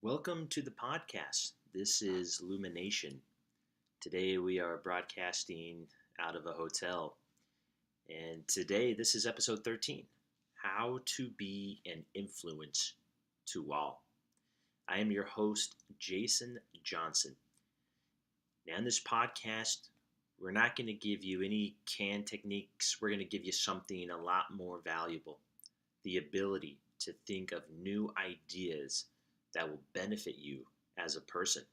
Welcome to the podcast. This is Lumination. Today we are broadcasting out of a hotel. And today, this is episode 13, How to Be an Influence to All. I am your host, Jason Johnson. Now, in this podcast, we're not going to give you any canned techniques. We're going to give you something a lot more valuable, the ability to think of new ideas that will benefit you as a person.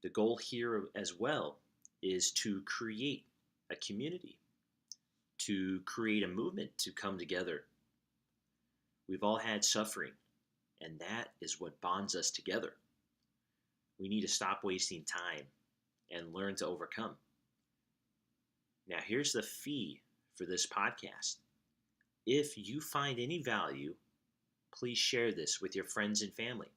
The goal here as well is to create a community, to create a movement to come together. We've all had suffering, and that is what bonds us together. We need to stop wasting time and learn to overcome. Now, here's the fee for this podcast. If you find any value, please share this with your friends and family.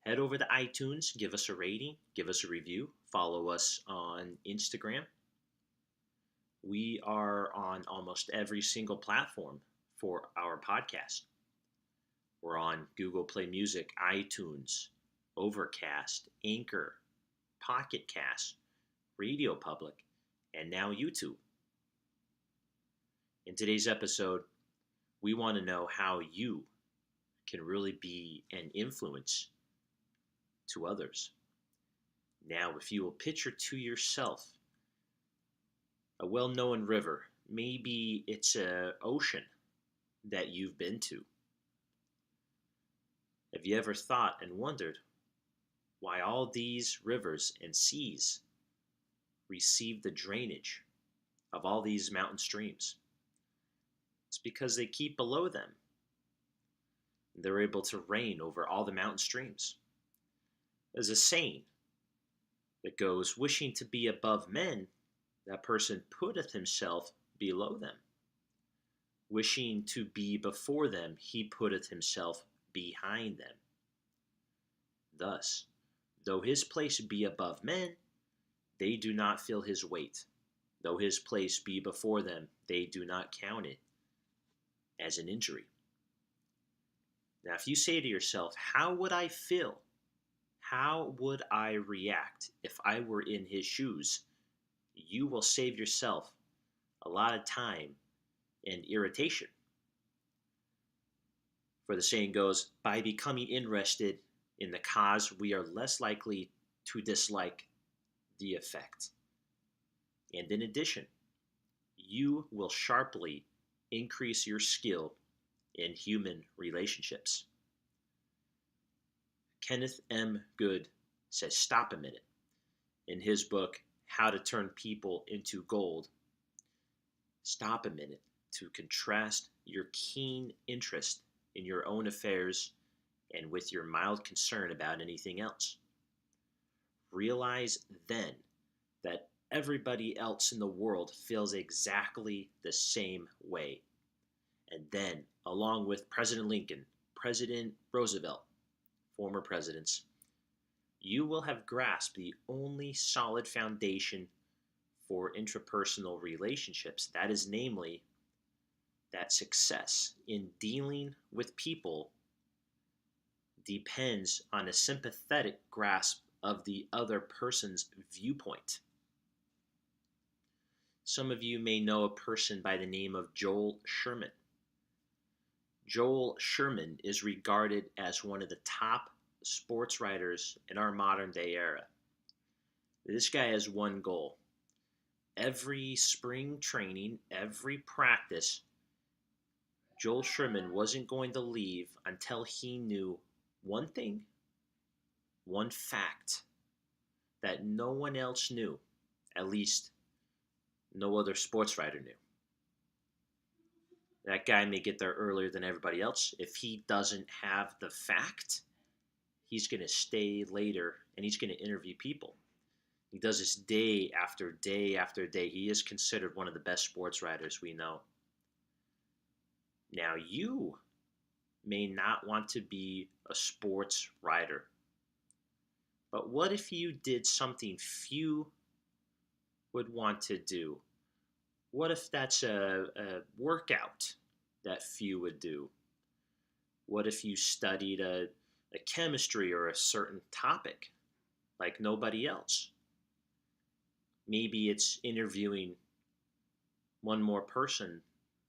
Head over to iTunes, give us a rating, give us a review, follow us on Instagram. We are on almost every single platform for our podcast. We're on Google Play Music, iTunes, Overcast, Anchor, Pocket Cast, Radio Public, and now YouTube. In today's episode, we want to know how you can really be an influence to others. Now, if you will picture to yourself a well-known river, maybe it's an ocean that you've been to. Have you ever thought and wondered why all these rivers and seas receive the drainage of all these mountain streams? It's because they keep below them. They're able to reign over all the mountain streams. There's a saying that goes, wishing to be above men, that person putteth himself below them. Wishing to be before them, he putteth himself behind them. Thus, though his place be above men, they do not feel his weight. Though his place be before them, they do not count it as an injury. Now, if you say to yourself, how would I feel? How would I react if I were in his shoes? You will save yourself a lot of time and irritation. For the saying goes, by becoming interested in the cause, we are less likely to dislike the effect. And in addition, you will sharply increase your skill in human relationships. Kenneth M. Good says, stop a minute. In his book, How to Turn People into Gold, stop a minute to contrast your keen interest in your own affairs and with your mild concern about anything else. Realize then that everybody else in the world feels exactly the same way. And then, along with President Lincoln, President Roosevelt, former presidents, you will have grasped the only solid foundation for intrapersonal relationships. That is, namely, that success in dealing with people depends on a sympathetic grasp of the other person's viewpoint. Some of you may know a person by the name of Joel Sherman. Joel Sherman is regarded as one of the top sports writers in our modern day era. This guy has one goal. Every spring training, every practice, Joel Sherman wasn't going to leave until he knew one thing, one fact that no one else knew, at least no other sports writer knew. That guy may get there earlier than everybody else. If he doesn't have the fact, he's going to stay later and he's going to interview people. He does this day after day after day. He is considered one of the best sports writers we know. Now, you may not want to be a sports writer. But what if you did something few would want to do? What if that's a workout that few would do? What if you studied a a chemistry or a certain topic like nobody else. Maybe it's interviewing one more person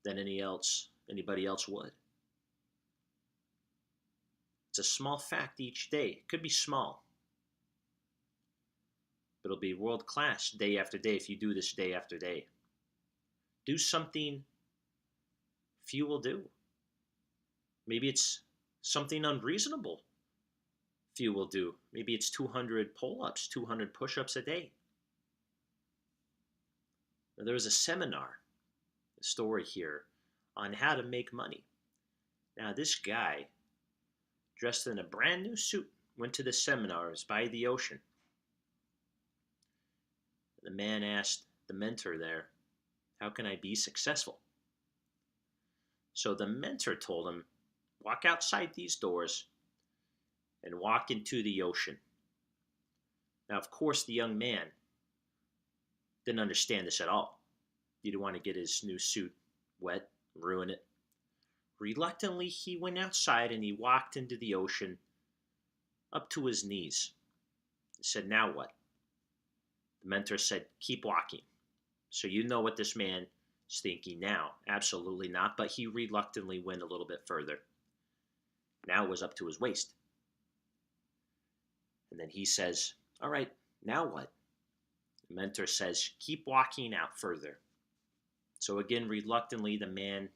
than anybody else would. It's a small fact each day. It could be small, but it'll be world class day after day if you do this day after day. Do something few will do. Maybe it's something unreasonable few will do. Maybe it's 200 pull-ups, 200 push-ups a day. There was a seminar, a story here, on how to make money. Now this guy, dressed in a brand new suit, went to the seminars by the ocean. The man asked the mentor there, how can I be successful? So the mentor told him, walk outside these doors and walk into the ocean. Now, of course, the young man didn't understand this at all. He didn't want to get his new suit wet, ruin it. Reluctantly, he went outside and he walked into the ocean up to his knees. He said, now what? The mentor said, keep walking. So you know what this man is thinking now. Absolutely not. But he reluctantly went a little bit further. Now it was up to his waist. And then he says, all right, now what? The mentor says, keep walking out further. So again, reluctantly, the man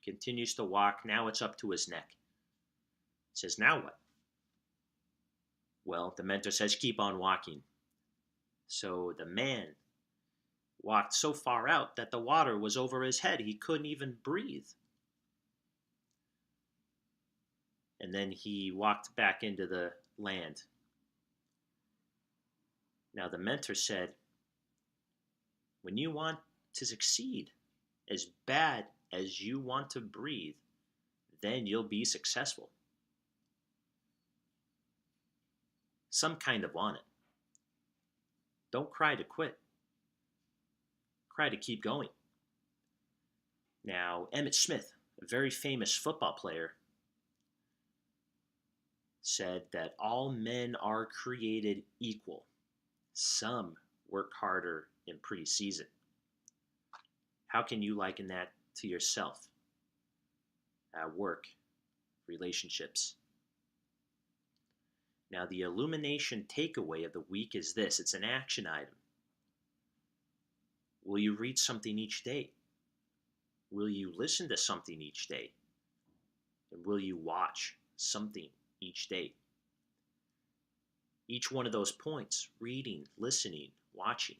continues to walk. Now it's up to his neck. He says, now what? Well, the mentor says, keep on walking. So the man walked so far out that the water was over his head. He couldn't even breathe. And then he walked back into the land. Now the mentor said, when you want to succeed as bad as you want to breathe, then you'll be successful. Some kind of want it. Don't cry to quit. Cry to keep going. Now, Emmitt Smith, a very famous football player, said that all men are created equal. Some work harder in preseason. How can you liken that to yourself? At work, relationships. Now, the illumination takeaway of the week is this. It's an action item. Will you read something each day? Will you listen to something each day? And will you watch something each day? Each one of those points, reading, listening, watching,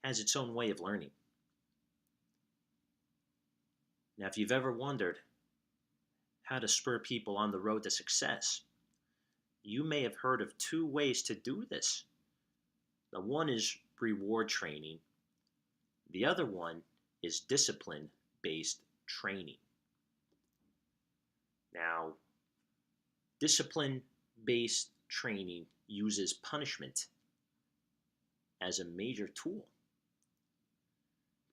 has its own way of learning. Now, if you've ever wondered how to spur people on the road to success, you may have heard of two ways to do this. The one is reward training. The other one is discipline-based training. Now, discipline-based training uses punishment as a major tool.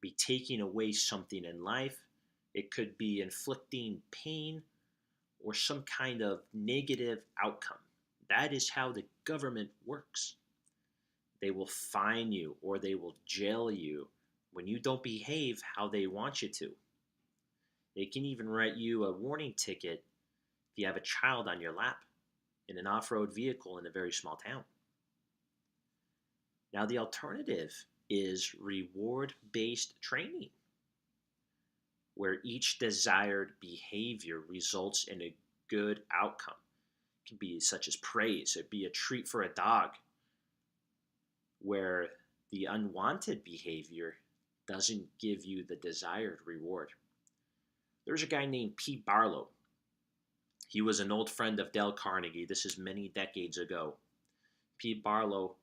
Be taking away something in life. It could be inflicting pain or some kind of negative outcome. That is how the government works. They will fine you or they will jail you when you don't behave how they want you to. They can even write you a warning ticket if you have a child on your lap in an off-road vehicle in a very small town. Now, the alternative is reward-based training, where each desired behavior results in a good outcome. It can be such as praise. It'd be a treat for a dog, where the unwanted behavior doesn't give you the desired reward. There's a guy named Pete Barlow. He was an old friend of Dale Carnegie. This is many decades ago. Pete Barlow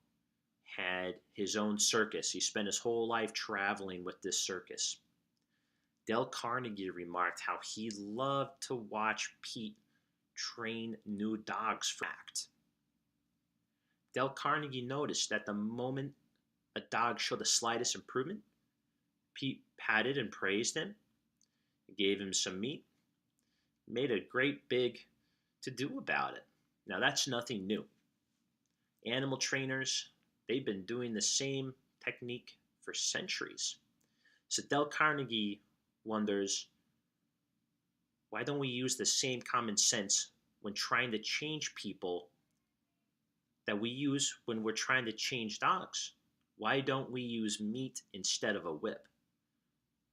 had his own circus. He spent his whole life traveling with this circus. Dale Carnegie remarked how he loved to watch Pete train new dogs for act. Dale Carnegie noticed that the moment a dog showed the slightest improvement, Pete patted and praised him, gave him some meat, made a great big to do about it. Now, that's nothing new. Animal trainers, they've been doing the same technique for centuries. So Dale Carnegie wonders, why don't we use the same common sense when trying to change people that we use when we're trying to change dogs? Why don't we use meat instead of a whip?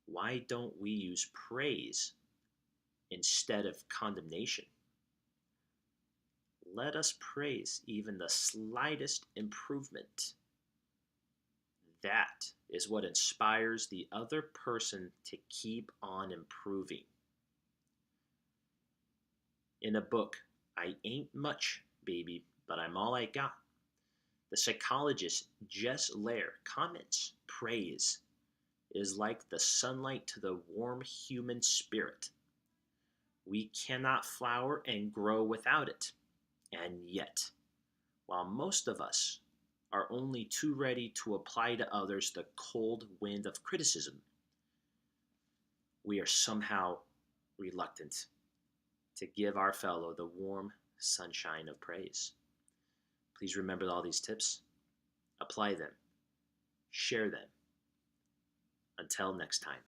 Why don't we use praise instead of condemnation? Let us praise even the slightest improvement. That is what inspires the other person to keep on improving. In a book, I Ain't Much, Baby, But I'm All I Got, the psychologist Jess Lair comments, praise is like the sunlight to the warm human spirit. We cannot flower and grow without it. And yet, while most of us are only too ready to apply to others the cold wind of criticism, we are somehow reluctant to give our fellow the warm sunshine of praise. Please remember all these tips, apply them, share them. Until next time.